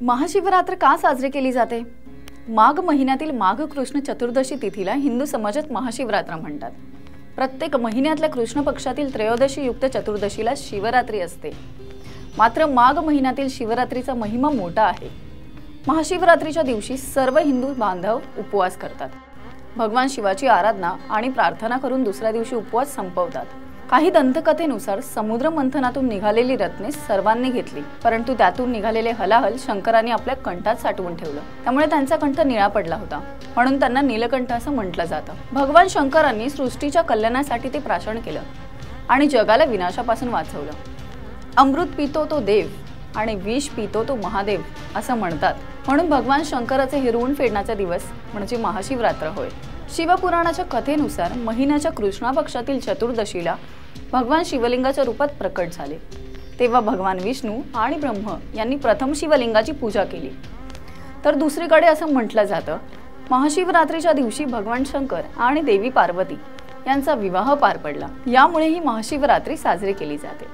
महाशिवरात्र का साजरी केली जाते? माघ महिन्यातील माघ कृष्ण चतुर्दशी तिथीला हिंदू समाजात महाशिवरात्र म्हणतात। प्रत्येक महिन्यातल्या कृष्ण पक्षातील त्रयोदशी युक्त चतुर्दशीला शिवरात्री असते। मात्र माघ महिन्यातील शिवरात्रीचा महिमा मोठा आहे। महाशिवरात्रीच्या दिवशी सर्व हिंदू बांधव उपवास करतात। भगवान शिवाची आराधना आणि प्रार्थना करून दुसऱ्या दिवशी उपवास संपवतात। काही दंतकथेनुसार समुद्र मंथनातून निघालेली रत्ने सर्वांनी घेतली, परंतु त्यातून निघालेले हलाहल शंकरांनी आपल्या कंठात साठवून ठेवलं। त्यामुळे त्यांचा कंठ निळा पडला होता, म्हणून त्यांना नीलकंठ असं म्हटलं जातं। भगवान शंकरांनी सृष्टीच्या कल्याणासाठी ते प्राशन केलं आणि जगाला विनाशापासून वाचवलं। अमृत पितो तो देव आणि विष पितो तो महादेव असं म्हणतात, म्हणून भगवान शंकराचे हे ऋण फेडण्याचा दिवस म्हणजे महाशिवरात्र होय। शिवपुराणाच्या कथेनुसार महिन्याच्या कृष्णा पक्षातील चतुर्दशीला भगवान शिवलिंगाच्या रूपात प्रकट झाले। तेव्हा भगवान विष्णू आणि ब्रह्म यांनी प्रथम शिवलिंगाची पूजा केली। तर दुसरीकडे असं म्हटलं जातं, महाशिवरात्रीच्या दिवशी भगवान शंकर आणि देवी पार्वती यांचा विवाह पार पडला। यामुळे ही महाशिवरात्री साजरी केली जाते।